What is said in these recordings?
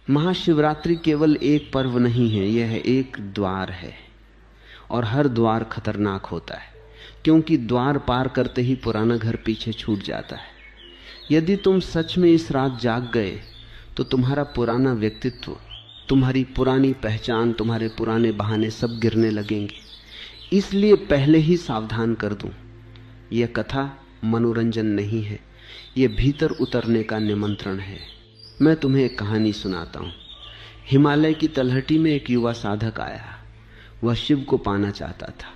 महाशिवरात्रि केवल एक पर्व नहीं है, यह एक द्वार है। और हर द्वार खतरनाक होता है, क्योंकि द्वार पार करते ही पुराना घर पीछे छूट जाता है। यदि तुम सच में इस रात जाग गए तो तुम्हारा पुराना व्यक्तित्व, तुम्हारी पुरानी पहचान, तुम्हारे पुराने बहाने सब गिरने लगेंगे। इसलिए पहले ही सावधान कर दूं, यह कथा मनोरंजन नहीं है, यह भीतर उतरने का निमंत्रण है। मैं तुम्हें एक कहानी सुनाता हूं। हिमालय की तलहटी में एक युवा साधक आया। वह शिव को पाना चाहता था।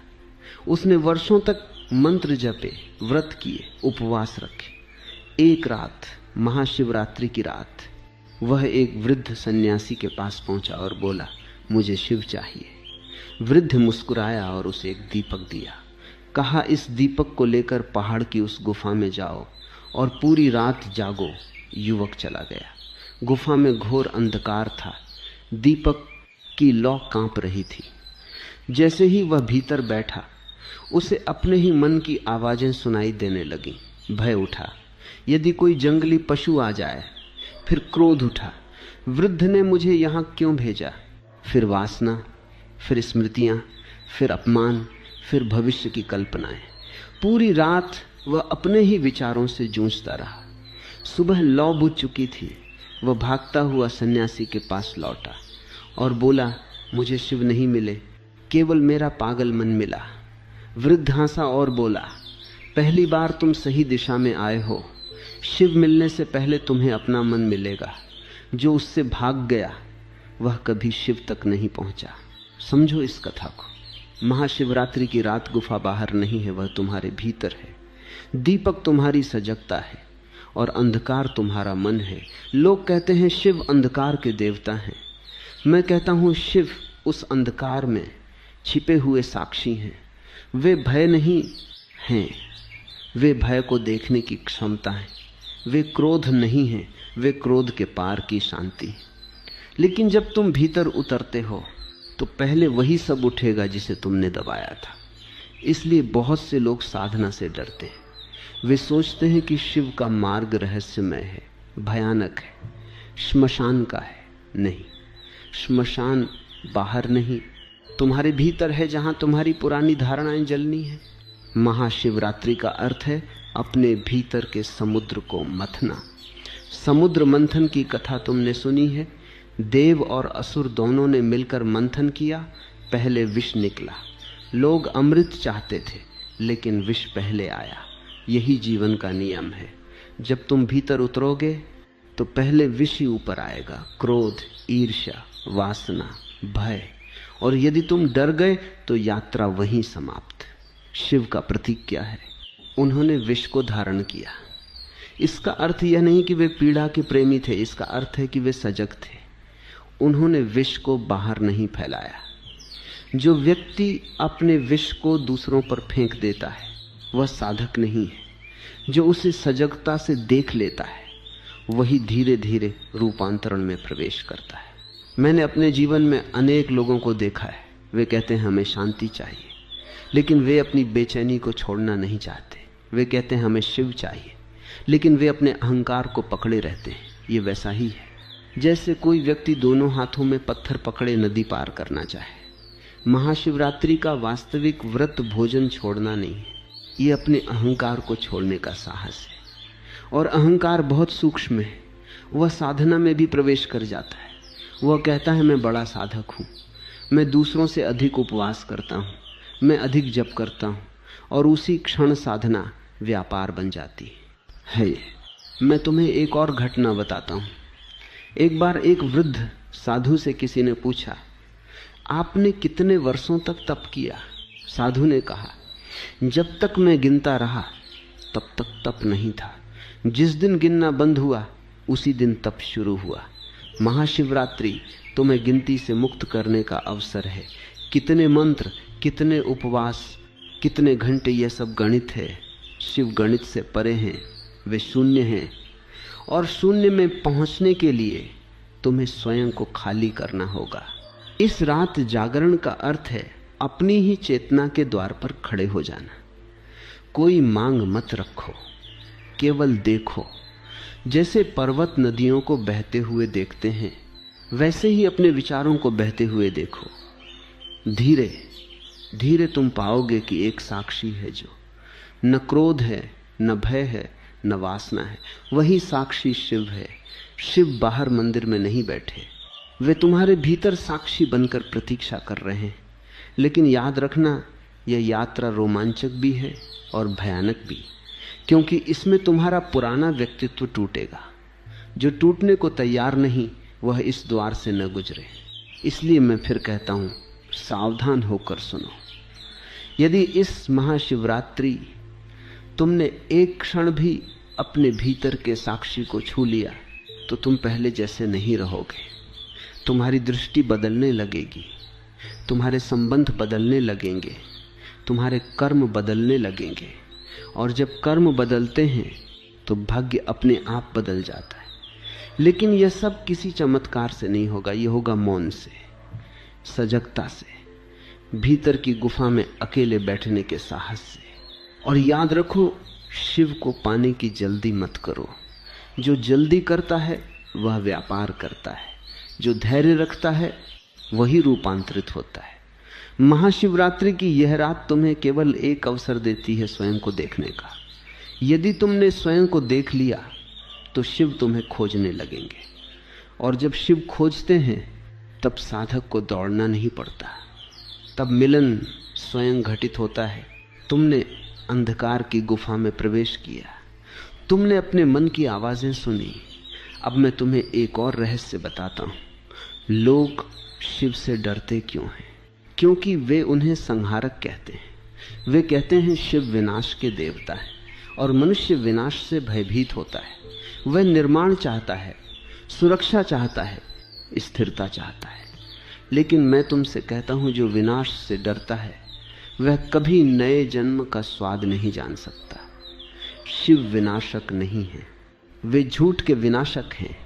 उसने वर्षों तक मंत्र जपे, व्रत किए, उपवास रखे। एक रात, महाशिवरात्रि की रात, वह एक वृद्ध सन्यासी के पास पहुंचा और बोला, मुझे शिव चाहिए। वृद्ध मुस्कुराया और उसे एक दीपक दिया। कहा, इस दीपक को लेकर पहाड़ की उस गुफा में जाओ और पूरी रात जागो। युवक चला गया। गुफा में घोर अंधकार था। दीपक की लौ कांप रही थी। जैसे ही वह भीतर बैठा, उसे अपने ही मन की आवाजें सुनाई देने लगीं। भय उठा, यदि कोई जंगली पशु आ जाए। फिर क्रोध उठा, वृद्ध ने मुझे यहां क्यों भेजा। फिर वासना, फिर स्मृतियां, फिर अपमान, फिर भविष्य की कल्पनाएं। पूरी रात वह अपने ही विचारों से जूझता रहा। सुबह लौ बुझ चुकी थी। वह भागता हुआ सन्यासी के पास लौटा और बोला, मुझे शिव नहीं मिले, केवल मेरा पागल मन मिला। वृद्ध हंसा और बोला, पहली बार तुम सही दिशा में आए हो। शिव मिलने से पहले तुम्हें अपना मन मिलेगा। जो उससे भाग गया वह कभी शिव तक नहीं पहुंचा। समझो इस कथा को। महाशिवरात्रि की रात गुफा बाहर नहीं है, वह तुम्हारे भीतर है। दीपक तुम्हारी सजगता है और अंधकार तुम्हारा मन है। लोग कहते हैं शिव अंधकार के देवता हैं। मैं कहता हूं शिव उस अंधकार में छिपे हुए साक्षी हैं। वे भय नहीं हैं, वे भय को देखने की क्षमता है। वे क्रोध नहीं हैं, वे क्रोध के पार की शांति। लेकिन जब तुम भीतर उतरते हो तो पहले वही सब उठेगा जिसे तुमने दबाया था। इसलिए बहुत से लोग साधना से डरते हैं। वे सोचते हैं कि शिव का मार्ग रहस्यमय है, भयानक है, श्मशान का है। नहीं, श्मशान बाहर नहीं, तुम्हारे भीतर है, जहां तुम्हारी पुरानी धारणाएं जलनी है। महाशिवरात्रि का अर्थ है अपने भीतर के समुद्र को मथना। समुद्र मंथन की कथा तुमने सुनी है। देव और असुर दोनों ने मिलकर मंथन किया। पहले विष निकला। लोग अमृत चाहते थे, लेकिन विष पहले आया। यही जीवन का नियम है। जब तुम भीतर उतरोगे तो पहले विष ही ऊपर आएगा, क्रोध, ईर्ष्या, वासना, भय। और यदि तुम डर गए तो यात्रा वहीं समाप्त। शिव का प्रतीक क्या है? उन्होंने विष को धारण किया। इसका अर्थ यह नहीं कि वे पीड़ा के प्रेमी थे, इसका अर्थ है कि वे सजग थे। उन्होंने विष को बाहर नहीं फैलाया। जो व्यक्ति अपने विष को दूसरों पर फेंक देता है वह साधक नहीं है। जो उसे सजगता से देख लेता है वही धीरे धीरे रूपांतरण में प्रवेश करता है। मैंने अपने जीवन में अनेक लोगों को देखा है। वे कहते हैं हमें शांति चाहिए, लेकिन वे अपनी बेचैनी को छोड़ना नहीं चाहते। वे कहते हैं हमें शिव चाहिए, लेकिन वे अपने अहंकार को पकड़े रहते हैं। ये वैसा ही है जैसे कोई व्यक्ति दोनों हाथों में पत्थर पकड़े नदी पार करना चाहे। महाशिवरात्रि का वास्तविक व्रत भोजन छोड़ना नहीं है, ये अपने अहंकार को छोड़ने का साहस है। और अहंकार बहुत सूक्ष्म है, वह साधना में भी प्रवेश कर जाता है। वह कहता है मैं बड़ा साधक हूँ, मैं दूसरों से अधिक उपवास करता हूँ, मैं अधिक जप करता हूँ, और उसी क्षण साधना व्यापार बन जाती है। मैं तुम्हें एक और घटना बताता हूँ। एक बार एक वृद्ध साधु से किसी ने पूछा, आपने कितने वर्षों तक तप किया? साधु ने कहा, जब तक मैं गिनता रहा तब तक तप नहीं था। जिस दिन गिनना बंद हुआ उसी दिन तप शुरू हुआ। महाशिवरात्रि तुम्हें गिनती से मुक्त करने का अवसर है। कितने मंत्र, कितने उपवास, कितने घंटे, यह सब गणित है। शिव गणित से परे हैं, वे शून्य हैं। और शून्य में पहुंचने के लिए तुम्हें स्वयं को खाली करना होगा। इस रात जागरण का अर्थ है अपनी ही चेतना के द्वार पर खड़े हो जाना। कोई मांग मत रखो, केवल देखो। जैसे पर्वत नदियों को बहते हुए देखते हैं, वैसे ही अपने विचारों को बहते हुए देखो। धीरे धीरे तुम पाओगे कि एक साक्षी है जो न क्रोध है, न भय है, न वासना है। वही साक्षी शिव है। शिव बाहर मंदिर में नहीं बैठे, वे तुम्हारे भीतर साक्षी बनकर प्रतीक्षा कर रहे हैं। लेकिन याद रखना, यह यात्रा रोमांचक भी है और भयानक भी, क्योंकि इसमें तुम्हारा पुराना व्यक्तित्व टूटेगा। जो टूटने को तैयार नहीं, वह इस द्वार से न गुजरे। इसलिए मैं फिर कहता हूं, सावधान होकर सुनो। यदि इस महाशिवरात्रि तुमने एक क्षण भी अपने भीतर के साक्षी को छू लिया, तो तुम पहले जैसे नहीं रहोगे। तुम्हारी दृष्टि बदलने लगेगी, तुम्हारे संबंध बदलने लगेंगे, तुम्हारे कर्म बदलने लगेंगे। और जब कर्म बदलते हैं तो भाग्य अपने आप बदल जाता है। लेकिन यह सब किसी चमत्कार से नहीं होगा, यह होगा मौन से, सजगता से, भीतर की गुफा में अकेले बैठने के साहस से। और याद रखो, शिव को पाने की जल्दी मत करो। जो जल्दी करता है वह व्यापार करता है, जो धैर्य रखता है वही रूपांतरित होता है। महाशिवरात्रि की यह रात तुम्हें केवल एक अवसर देती है स्वयं को देखने का। यदि तुमने स्वयं को देख लिया तो शिव तुम्हें खोजने लगेंगे, और जब शिव खोजते हैं तब साधक को दौड़ना नहीं पड़ता, तब मिलन स्वयं घटित होता है। तुमने अंधकार की गुफा में प्रवेश किया, तुमने अपने मन की आवाजें सुनी। अब मैं तुम्हें एक और रहस्य बताता हूं। लोग शिव से डरते क्यों हैं? क्योंकि वे उन्हें संहारक कहते हैं। वे कहते हैं शिव विनाश के देवता हैं, और मनुष्य विनाश से भयभीत होता है। वह निर्माण चाहता है, सुरक्षा चाहता है, स्थिरता चाहता है। लेकिन मैं तुमसे कहता हूं, जो विनाश से डरता है वह कभी नए जन्म का स्वाद नहीं जान सकता। शिव विनाशक नहीं है, वे झूठ के विनाशक हैं।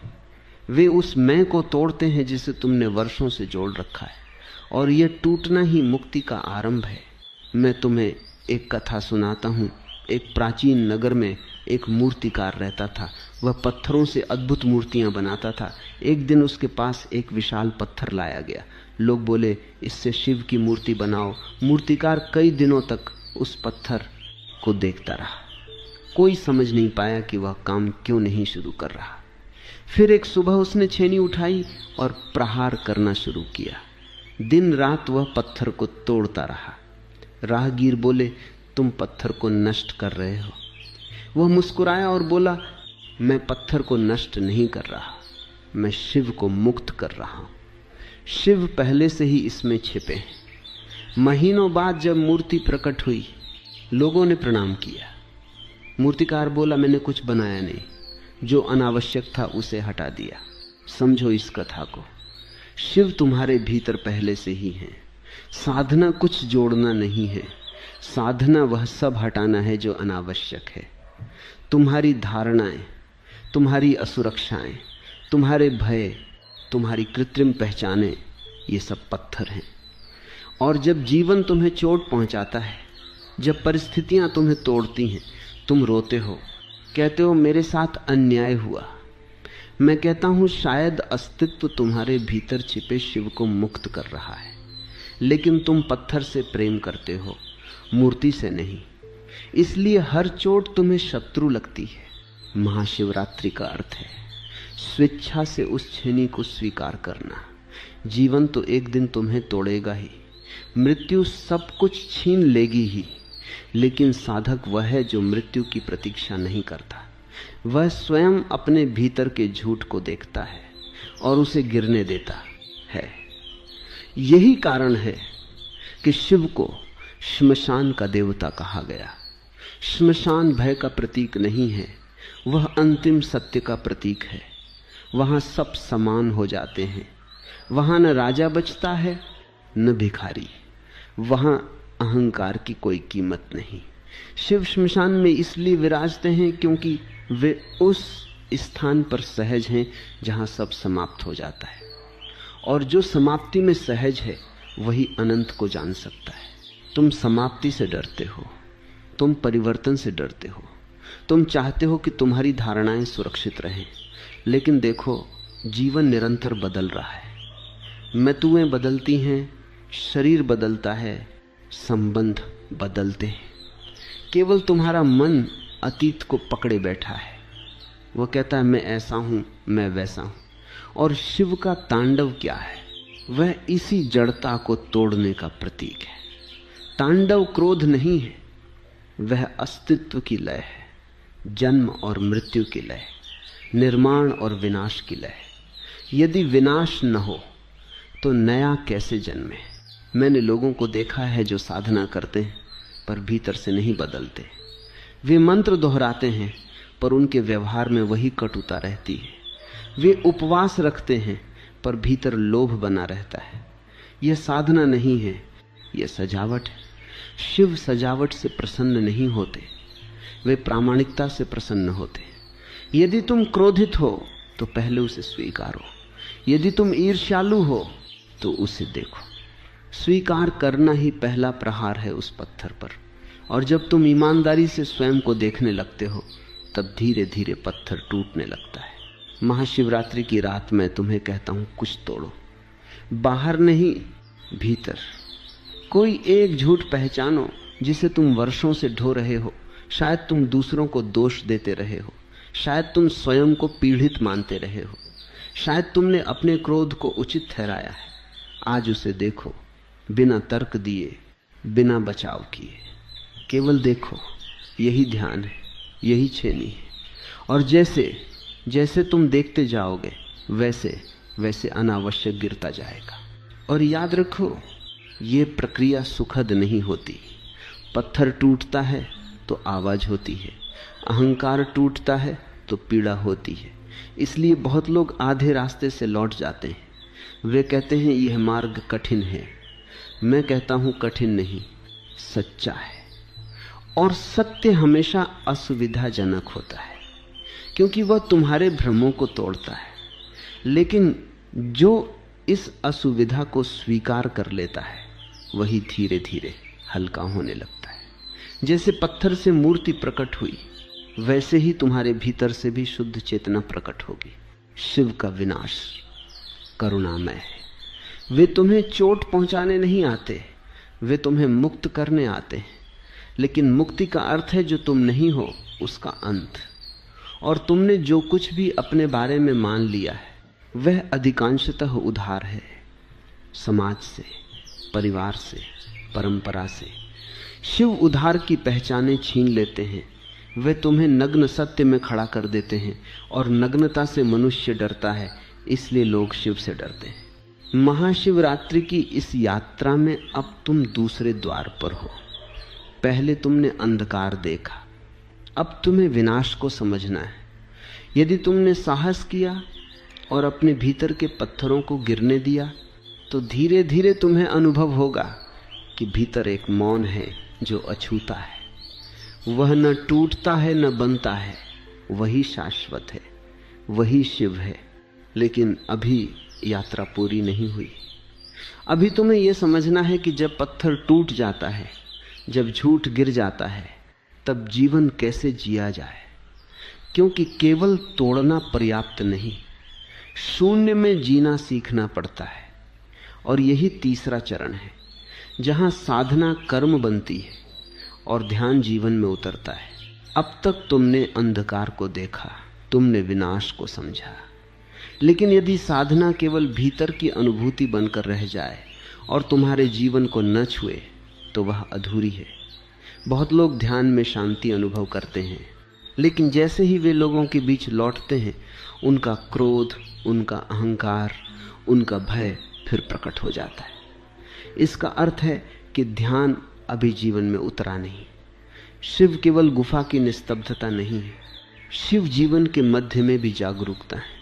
वे उस मैं को तोड़ते हैं जिसे तुमने वर्षों से जोड़ रखा है, और यह टूटना ही मुक्ति का आरंभ है। मैं तुम्हें एक कथा सुनाता हूं। एक प्राचीन नगर में एक मूर्तिकार रहता था। वह पत्थरों से अद्भुत मूर्तियां बनाता था। एक दिन उसके पास एक विशाल पत्थर लाया गया। लोग बोले, इससे शिव की मूर्ति बनाओ। मूर्तिकार कई दिनों तक उस पत्थर को देखता रहा। कोई समझ नहीं पाया कि वह काम क्यों नहीं शुरू कर रहा। फिर एक सुबह उसने छेनी उठाई और प्रहार करना शुरू किया। दिन रात वह पत्थर को तोड़ता रहा। राहगीर बोले, तुम पत्थर को नष्ट कर रहे हो। वह मुस्कुराया और बोला, मैं पत्थर को नष्ट नहीं कर रहा, मैं शिव को मुक्त कर रहा हूं। शिव पहले से ही इसमें छिपे हैं। महीनों बाद जब मूर्ति प्रकट हुई, लोगों ने प्रणाम किया। मूर्तिकार बोला, मैंने कुछ बनाया नहीं, जो अनावश्यक था उसे हटा दिया। समझो इस कथा को, शिव तुम्हारे भीतर पहले से ही है। साधना कुछ जोड़ना नहीं है, साधना वह सब हटाना है जो अनावश्यक है। तुम्हारी धारणाएं, तुम्हारी असुरक्षाएं, तुम्हारे भय, तुम्हारी कृत्रिम पहचानें, ये सब पत्थर हैं। और जब जीवन तुम्हें चोट पहुंचाता है, जब परिस्थितियां तुम्हें तोड़ती हैं, तुम रोते हो, कहते हो मेरे साथ अन्याय हुआ। मैं कहता हूं, शायद अस्तित्व तुम्हारे भीतर छिपे शिव को मुक्त कर रहा है, लेकिन तुम पत्थर से प्रेम करते हो, मूर्ति से नहीं। इसलिए हर चोट तुम्हें शत्रु लगती है। महाशिवरात्रि का अर्थ है स्वेच्छा से उस छेनी को स्वीकार करना। जीवन तो एक दिन तुम्हें तोड़ेगा ही, मृत्यु सब कुछ छीन लेगी ही, लेकिन साधक वह है जो मृत्यु की प्रतीक्षा नहीं करता। वह स्वयं अपने भीतर के झूठ को देखता है और उसे गिरने देता है। यही कारण है कि शिव को श्मशान का देवता कहा गया। श्मशान भय का प्रतीक नहीं है, वह अंतिम सत्य का प्रतीक है। वहां सब समान हो जाते हैं। वहां न राजा बचता है न भिखारी। वहां अहंकार की कोई कीमत नहीं। शिव श्मशान में इसलिए विराजते हैं क्योंकि वे उस स्थान पर सहज हैं जहां सब समाप्त हो जाता है, और जो समाप्ति में सहज है वही अनंत को जान सकता है। तुम समाप्ति से डरते हो, तुम परिवर्तन से डरते हो, तुम चाहते हो कि तुम्हारी धारणाएं सुरक्षित रहें, लेकिन देखो जीवन निरंतर बदल रहा है। मृत्युएं बदलती हैं, शरीर बदलता है, संबंध बदलते हैं। केवल तुम्हारा मन अतीत को पकड़े बैठा है। वो कहता है मैं ऐसा हूं, मैं वैसा हूं। और शिव का तांडव क्या है? वह इसी जड़ता को तोड़ने का प्रतीक है। तांडव क्रोध नहीं है, वह अस्तित्व की लय है, जन्म और मृत्यु की लय, निर्माण और विनाश की लय। यदि विनाश न हो तो नया कैसे जन्मे? मैंने लोगों को देखा है जो साधना करते हैं पर भीतर से नहीं बदलते। वे मंत्र दोहराते हैं पर उनके व्यवहार में वही कटुता रहती है। वे उपवास रखते हैं पर भीतर लोभ बना रहता है। यह साधना नहीं है, यह सजावट है। शिव सजावट से प्रसन्न नहीं होते, वे प्रामाणिकता से प्रसन्न होते। यदि तुम क्रोधित हो तो पहले उसे स्वीकारो। यदि तुम ईर्ष्यालु हो तो उसे देखो। स्वीकार करना ही पहला प्रहार है उस पत्थर पर। और जब तुम ईमानदारी से स्वयं को देखने लगते हो तब धीरे धीरे पत्थर टूटने लगता है। महाशिवरात्रि की रात मैं तुम्हें कहता हूं, कुछ तोड़ो, बाहर नहीं भीतर। कोई एक झूठ पहचानो जिसे तुम वर्षों से ढो रहे हो। शायद तुम दूसरों को दोष देते रहे हो, शायद तुम स्वयं को पीड़ित मानते रहे हो, शायद तुमने अपने क्रोध को उचित ठहराया है। आज उसे देखो, बिना तर्क दिए, बिना बचाव किए, केवल देखो। यही ध्यान है, यही छेनी है। और जैसे जैसे तुम देखते जाओगे वैसे वैसे अनावश्यक गिरता जाएगा। और याद रखो, ये प्रक्रिया सुखद नहीं होती। पत्थर टूटता है तो आवाज होती है, अहंकार टूटता है तो पीड़ा होती है। इसलिए बहुत लोग आधे रास्ते से लौट जाते हैं। वे कहते हैं यह मार्ग कठिन है। मैं कहता हूं कठिन नहीं, सच्चा है। और सत्य हमेशा असुविधाजनक होता है क्योंकि वह तुम्हारे भ्रमों को तोड़ता है। लेकिन जो इस असुविधा को स्वीकार कर लेता है वही धीरे धीरे हल्का होने लगता है। जैसे पत्थर से मूर्ति प्रकट हुई वैसे ही तुम्हारे भीतर से भी शुद्ध चेतना प्रकट होगी। शिव का विनाश करुणामय है। वे तुम्हें चोट पहुंचाने नहीं आते, वे तुम्हें मुक्त करने आते हैं। लेकिन मुक्ति का अर्थ है जो तुम नहीं हो उसका अंत। और तुमने जो कुछ भी अपने बारे में मान लिया है वह अधिकांशतः उधार है, समाज से, परिवार से, परंपरा से। शिव उधार की पहचाने छीन लेते हैं। वे तुम्हें नग्न सत्य में खड़ा कर देते हैं। और नग्नता से मनुष्य डरता है, इसलिए लोग शिव से डरते हैं। महाशिवरात्रि की इस यात्रा में अब तुम दूसरे द्वार पर हो। पहले तुमने अंधकार देखा, अब तुम्हें विनाश को समझना है। यदि तुमने साहस किया और अपने भीतर के पत्थरों को गिरने दिया तो धीरे धीरे तुम्हें अनुभव होगा कि भीतर एक मौन है जो अछूता है। वह न टूटता है न बनता है, वही शाश्वत है, वही शिव है। लेकिन अभी यात्रा पूरी नहीं हुई। अभी तुम्हें यह समझना है कि जब पत्थर टूट जाता है, जब झूठ गिर जाता है, तब जीवन कैसे जिया जाए। क्योंकि केवल तोड़ना पर्याप्त नहीं, शून्य में जीना सीखना पड़ता है। और यही तीसरा चरण है जहां साधना कर्म बनती है और ध्यान जीवन में उतरता है। अब तक तुमने अंधकार को देखा, तुमने विनाश को समझा। लेकिन यदि साधना केवल भीतर की अनुभूति बनकर रह जाए और तुम्हारे जीवन को न छुए तो वह अधूरी है। बहुत लोग ध्यान में शांति अनुभव करते हैं, लेकिन जैसे ही वे लोगों के बीच लौटते हैं उनका क्रोध, उनका अहंकार, उनका भय फिर प्रकट हो जाता है। इसका अर्थ है कि ध्यान अभी जीवन में उतरा नहीं। शिव केवल गुफा की निस्तब्धता नहीं है, शिव जीवन के मध्य में भी जागरूकता है।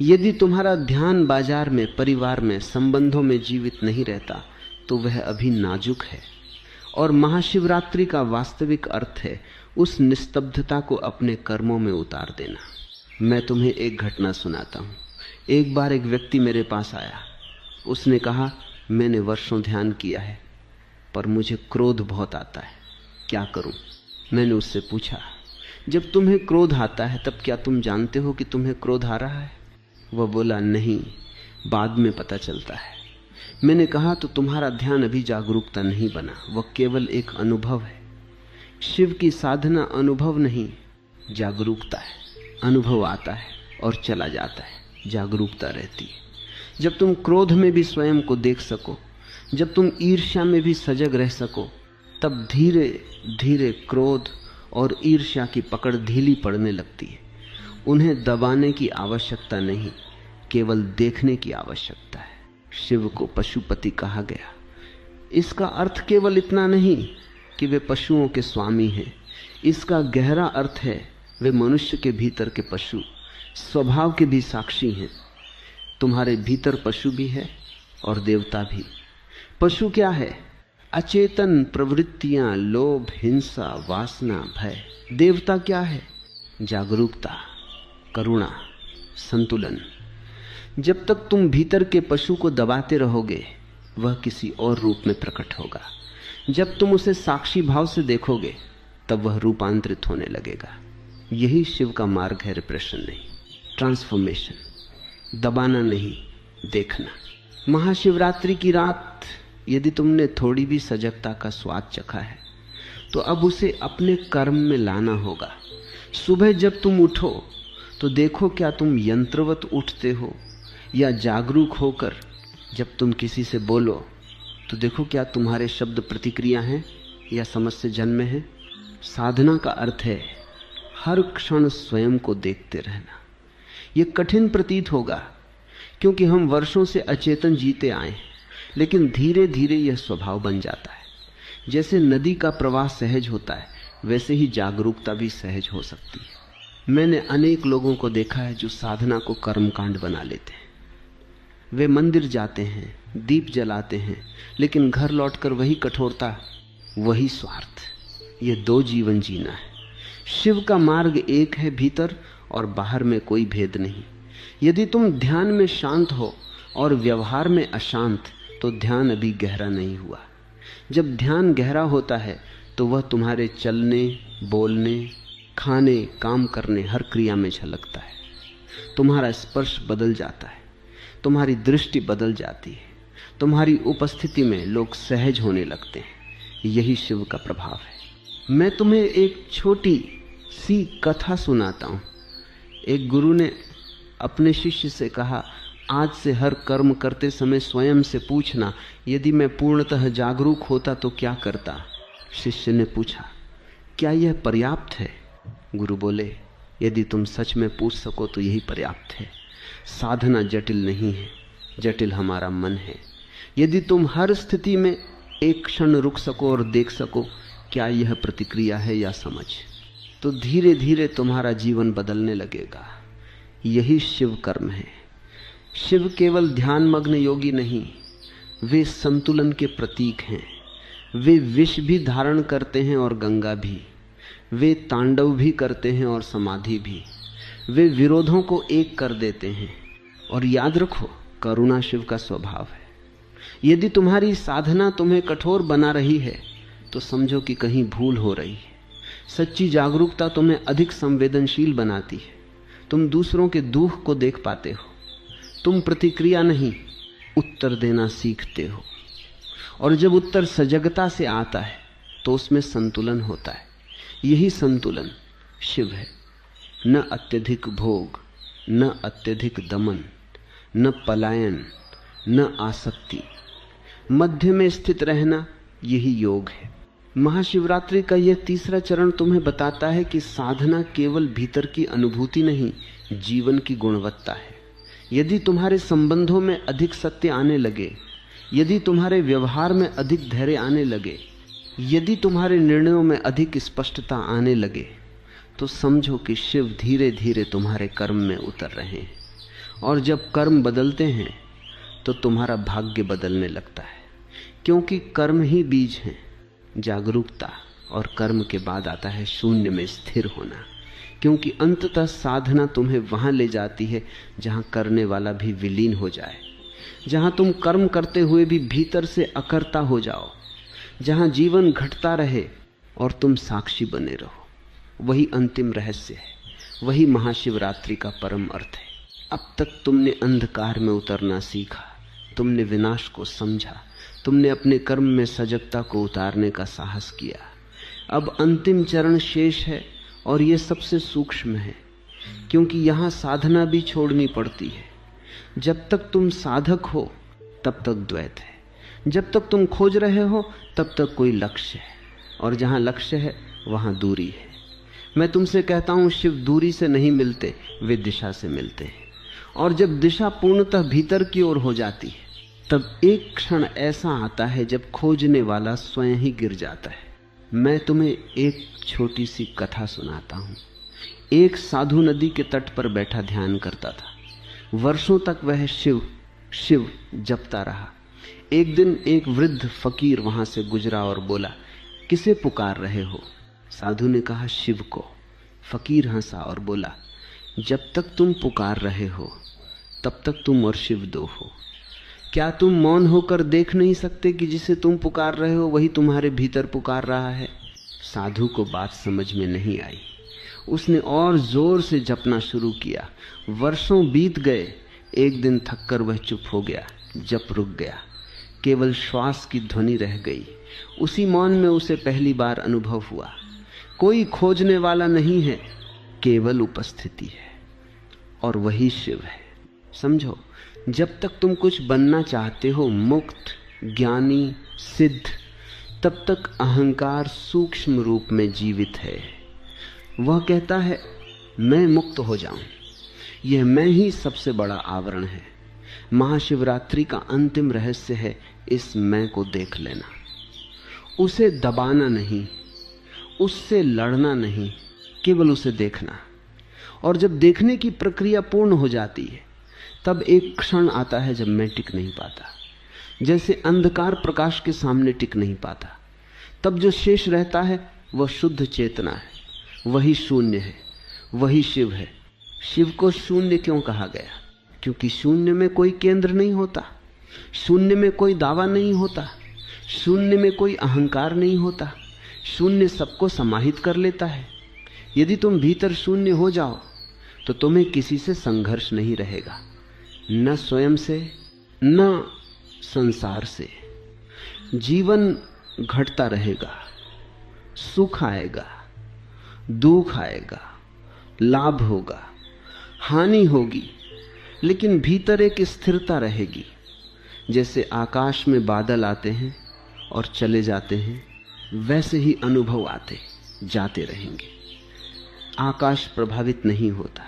यदि तुम्हारा ध्यान बाजार में, परिवार में, संबंधों में जीवित नहीं रहता तो वह अभी नाजुक है। और महाशिवरात्रि का वास्तविक अर्थ है उस निस्तब्धता को अपने कर्मों में उतार देना। मैं तुम्हें एक घटना सुनाता हूँ। एक बार एक व्यक्ति मेरे पास आया। उसने कहा, मैंने वर्षों ध्यान किया है पर मुझे क्रोध बहुत आता है, क्या करूं? मैंने उससे पूछा, जब तुम्हें क्रोध आता है तब क्या तुम जानते हो कि तुम्हें क्रोध आ रहा है? वह बोला, नहीं, बाद में पता चलता है। मैंने कहा, तो तुम्हारा ध्यान अभी जागरूकता नहीं बना, वह केवल एक अनुभव है। शिव की साधना अनुभव नहीं, जागरूकता है। अनुभव आता है और चला जाता है, जागरूकता रहती है। जब तुम क्रोध में भी स्वयं को देख सको, जब तुम ईर्ष्या में भी सजग रह सको, तब धीरे धीरे क्रोध और ईर्ष्या की पकड़ ढीली पड़ने लगती है। उन्हें दबाने की आवश्यकता नहीं, केवल देखने की आवश्यकता है। शिव को पशुपति कहा गया। इसका अर्थ केवल इतना नहीं कि वे पशुओं के स्वामी हैं, इसका गहरा अर्थ है वे मनुष्य के भीतर के पशु, स्वभाव के भी साक्षी हैं। तुम्हारे भीतर पशु भी है और देवता भी। पशु क्या है? अचेतन प्रवृत्तियां, लोभ, हिंसा, वासना, भय। देवता क्या है? जागरूकता, करुणा, संतुलन। जब तक तुम भीतर के पशु को दबाते रहोगे, वह किसी और रूप में प्रकट होगा। जब तुम उसे साक्षी भाव से देखोगे, तब वह रूपांतरित होने लगेगा। यही शिव का मार्ग है, रिप्रेशन नहीं, ट्रांसफॉर्मेशन। दबाना नहीं, देखना। महाशिवरात्रि की रात यदि तुमने थोड़ी भी सजगता का स्वाद चखा है, तो अब उसे अपने कर्म में लाना होगा। सुबह जब तुम उठो तो देखो, क्या तुम यंत्रवत उठते हो या जागरूक होकर? जब तुम किसी से बोलो तो देखो, क्या तुम्हारे शब्द प्रतिक्रिया हैं या समझ से जन्मे हैं? साधना का अर्थ है हर क्षण स्वयं को देखते रहना। यह कठिन प्रतीत होगा क्योंकि हम वर्षों से अचेतन जीते आए हैं, लेकिन धीरे धीरे यह स्वभाव बन जाता है। जैसे नदी का प्रवाह सहज होता है, वैसे ही जागरूकता भी सहज हो सकती है। मैंने अनेक लोगों को देखा है जो साधना को कर्मकांड बना लेते हैं। वे मंदिर जाते हैं, दीप जलाते हैं, लेकिन घर लौटकर वही कठोरता, वही स्वार्थ। ये दो जीवन जीना है। शिव का मार्ग एक है, भीतर और बाहर में कोई भेद नहीं। यदि तुम ध्यान में शांत हो और व्यवहार में अशांत, तो ध्यान अभी गहरा नहीं हुआ। जब ध्यान गहरा होता है तो वह तुम्हारे चलने, बोलने, खाने, काम करने, हर क्रिया में झलकता है। तुम्हारा स्पर्श बदल जाता है, तुम्हारी दृष्टि बदल जाती है, तुम्हारी उपस्थिति में लोग सहज होने लगते हैं। यही शिव का प्रभाव है। मैं तुम्हें एक छोटी सी कथा सुनाता हूँ। एक गुरु ने अपने शिष्य से कहा, आज से हर कर्म करते समय स्वयं से पूछना, यदि मैं पूर्णतः जागरूक होता तो क्या करता? शिष्य ने पूछा, क्या यह पर्याप्त है? गुरु बोले, यदि तुम सच में पूछ सको तो यही पर्याप्त है। साधना जटिल नहीं है, जटिल हमारा मन है। यदि तुम हर स्थिति में एक क्षण रुक सको और देख सको क्या यह प्रतिक्रिया है या समझ, तो धीरे धीरे तुम्हारा जीवन बदलने लगेगा। यही शिव कर्म है। शिव केवल ध्यानमग्न योगी नहीं, वे संतुलन के प्रतीक हैं। वे विष भी धारण करते हैं और गंगा भी। वे तांडव भी करते हैं और समाधि भी। वे विरोधों को एक कर देते हैं। और याद रखो, करुणा शिव का स्वभाव है। यदि तुम्हारी साधना तुम्हें कठोर बना रही है तो समझो कि कहीं भूल हो रही है। सच्ची जागरूकता तुम्हें अधिक संवेदनशील बनाती है। तुम दूसरों के दुख को देख पाते हो। तुम प्रतिक्रिया नहीं, उत्तर देना सीखते हो। और जब उत्तर सजगता से आता है तो उसमें संतुलन होता है। यही संतुलन शिव है। न अत्यधिक भोग, न अत्यधिक दमन, न पलायन, न आसक्ति। मध्य में स्थित रहना, यही योग है। महाशिवरात्रि का यह तीसरा चरण तुम्हें बताता है कि साधना केवल भीतर की अनुभूति नहीं, जीवन की गुणवत्ता है। यदि तुम्हारे संबंधों में अधिक सत्य आने लगे, यदि तुम्हारे व्यवहार में अधिक धैर्य आने लगे, यदि तुम्हारे निर्णयों में अधिक स्पष्टता आने लगे, तो समझो कि शिव धीरे धीरे तुम्हारे कर्म में उतर रहे हैं। और जब कर्म बदलते हैं तो तुम्हारा भाग्य बदलने लगता है, क्योंकि कर्म ही बीज हैं। जागरूकता और कर्म के बाद आता है शून्य में स्थिर होना, क्योंकि अंततः साधना तुम्हें वहां ले जाती है जहां करने वाला भी विलीन हो जाए, जहां तुम कर्म करते हुए भी भीतर से अकर्ता हो जाओ, जहां जीवन घटता रहे और तुम साक्षी बने रहो। वही अंतिम रहस्य है, वही महाशिवरात्रि का परम अर्थ है। अब तक तुमने अंधकार में उतरना सीखा, तुमने विनाश को समझा, तुमने अपने कर्म में सजगता को उतारने का साहस किया। अब अंतिम चरण शेष है और यह सबसे सूक्ष्म है, क्योंकि यहां साधना भी छोड़नी पड़ती है। जब तक तुम साधक हो तब तक द्वैत है, जब तक तुम खोज रहे हो तब तक कोई लक्ष्य है, और जहां लक्ष्य है वहां दूरी है। मैं तुमसे कहता हूं, शिव दूरी से नहीं मिलते, वे दिशा से मिलते हैं। और जब दिशा पूर्णतः भीतर की ओर हो जाती है, तब एक क्षण ऐसा आता है जब खोजने वाला स्वयं ही गिर जाता है। मैं तुम्हें एक छोटी सी कथा सुनाता हूं। एक साधु नदी के तट पर बैठा ध्यान करता था। वर्षों तक वह शिव शिव जपता रहा। एक दिन एक वृद्ध फकीर वहां से गुजरा और बोला, किसे पुकार रहे हो? साधु ने कहा, शिव को। फकीर हंसा और बोला, जब तक तुम पुकार रहे हो तब तक तुम और शिव दो हो। क्या तुम मौन होकर देख नहीं सकते कि जिसे तुम पुकार रहे हो वही तुम्हारे भीतर पुकार रहा है? साधु को बात समझ में नहीं आई। उसने और जोर से जपना शुरू किया। वर्षों बीत गए। एक दिन थककर वह चुप हो गया, जप रुक गया, केवल श्वास की ध्वनि रह गई। उसी मौन में उसे पहली बार अनुभव हुआ, कोई खोजने वाला नहीं है, केवल उपस्थिति है, और वही शिव है। समझो, जब तक तुम कुछ बनना चाहते हो, मुक्त, ज्ञानी, सिद्ध, तब तक अहंकार सूक्ष्म रूप में जीवित है। वह कहता है मैं मुक्त हो जाऊं। यह मैं ही सबसे बड़ा आवरण है। महाशिवरात्रि का अंतिम रहस्य है इस मैं को देख लेना, उसे दबाना नहीं, उससे लड़ना नहीं, केवल उसे देखना। और जब देखने की प्रक्रिया पूर्ण हो जाती है, तब एक क्षण आता है जब मैं टिक नहीं पाता, जैसे अंधकार प्रकाश के सामने टिक नहीं पाता। तब जो शेष रहता है वह शुद्ध चेतना है, वही शून्य है, वही शिव है। शिव को शून्य क्यों कहा गया? क्योंकि शून्य में कोई केंद्र नहीं होता, शून्य में कोई दावा नहीं होता, शून्य में कोई अहंकार नहीं होता, शून्य सबको समाहित कर लेता है। यदि तुम भीतर शून्य हो जाओ तो तुम्हें किसी से संघर्ष नहीं रहेगा, न स्वयं से न संसार से। जीवन घटता रहेगा, सुख आएगा, दुख आएगा, लाभ होगा, हानि होगी, लेकिन भीतर एक स्थिरता रहेगी। जैसे आकाश में बादल आते हैं और चले जाते हैं, वैसे ही अनुभव आते जाते रहेंगे। आकाश प्रभावित नहीं होता,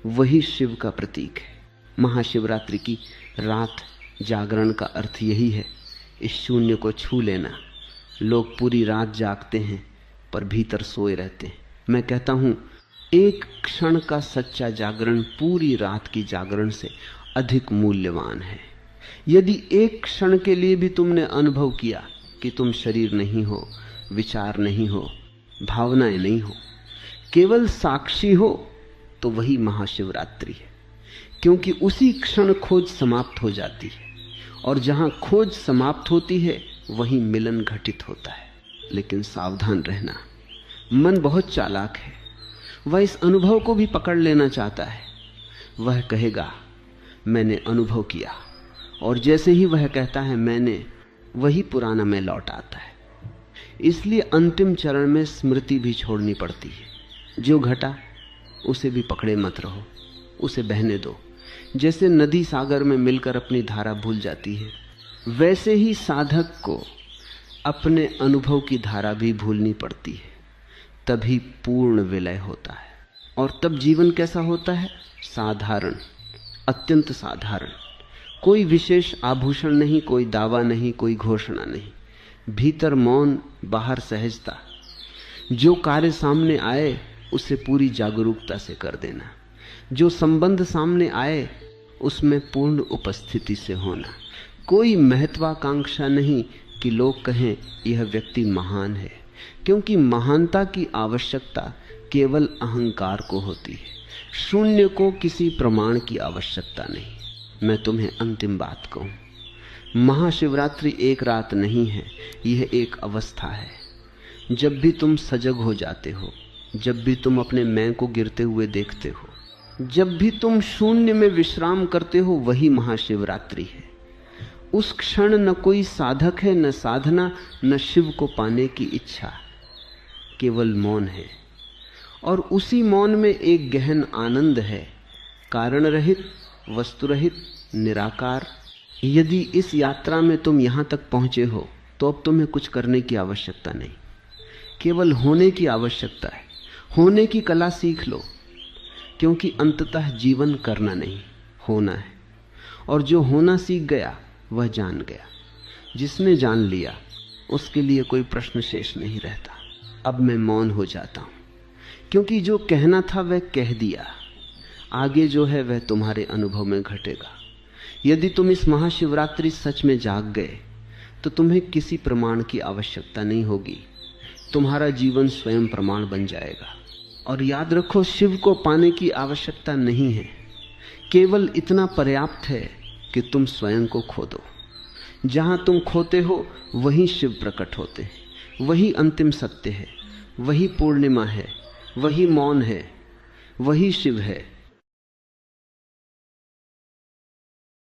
वही शिव का प्रतीक है। महाशिवरात्रि की रात जागरण का अर्थ यही है, इस शून्य को छू लेना। लोग पूरी रात जागते हैं पर भीतर सोए रहते हैं। मैं कहता हूं, एक क्षण का सच्चा जागरण पूरी रात की जागरण से अधिक मूल्यवान है। यदि एक क्षण के लिए भी तुमने अनुभव किया कि तुम शरीर नहीं हो, विचार नहीं हो, भावनाएं नहीं हो, केवल साक्षी हो, तो वही महाशिवरात्रि है। क्योंकि उसी क्षण खोज समाप्त हो जाती है, और जहां खोज समाप्त होती है वहीं मिलन घटित होता है। लेकिन सावधान रहना, मन बहुत चालाक है, वह इस अनुभव को भी पकड़ लेना चाहता है। वह कहेगा मैंने अनुभव किया, और जैसे ही वह कहता है मैंने, वही पुराना मैं लौट आता है। इसलिए अंतिम चरण में स्मृति भी छोड़नी पड़ती है। जो घटा उसे भी पकड़े मत रहो, उसे बहने दो। जैसे नदी सागर में मिलकर अपनी धारा भूल जाती है, वैसे ही साधक को अपने अनुभव की धारा भी भूलनी पड़ती है, तभी पूर्ण विलय होता है। और तब जीवन कैसा होता है? साधारण, अत्यंत साधारण। कोई विशेष आभूषण नहीं, कोई दावा नहीं, कोई घोषणा नहीं। भीतर मौन, बाहर सहजता। जो कार्य सामने आए उसे पूरी जागरूकता से कर देना। जो संबंध सामने आए उसमें पूर्ण उपस्थिति से होना। कोई महत्वाकांक्षा नहीं कि लोग कहें यह व्यक्ति महान है, क्योंकि महानता की आवश्यकता केवल अहंकार को होती है, शून्य को किसी प्रमाण की आवश्यकता नहीं। मैं तुम्हें अंतिम बात कहूं, महाशिवरात्रि एक रात नहीं है, यह एक अवस्था है। जब भी तुम सजग हो जाते हो, जब भी तुम अपने मैं को गिरते हुए देखते हो, जब भी तुम शून्य में विश्राम करते हो वही महाशिवरात्रि है। उस क्षण न कोई साधक है, न साधना, न शिव को पाने की इच्छा, केवल मौन है। और उसी मौन में एक गहन आनंद है, कारण रहित, वस्तु रहित, निराकार। यदि इस यात्रा में तुम यहां तक पहुंचे हो तो अब तुम्हें कुछ करने की आवश्यकता नहीं, केवल होने की आवश्यकता है। होने की कला सीख लो, क्योंकि अंततः जीवन करना नहीं, होना है। और जो होना सीख गया वह जान गया। जिसने जान लिया उसके लिए कोई प्रश्न शेष नहीं रहता। अब मैं मौन हो जाता हूं, क्योंकि जो कहना था वह कह दिया। आगे जो है वह तुम्हारे अनुभव में घटेगा। यदि तुम इस महाशिवरात्रि सच में जाग गए तो तुम्हें किसी प्रमाण की आवश्यकता नहीं होगी। तुम्हारा जीवन स्वयं प्रमाण बन जाएगा। और याद रखो, शिव को पाने की आवश्यकता नहीं है, केवल इतना पर्याप्त है कि तुम स्वयं को खो दो। जहां तुम खोते हो वही शिव प्रकट होते हैं। वही अंतिम सत्य है, वही पूर्णिमा है, वही मौन है, वही शिव है।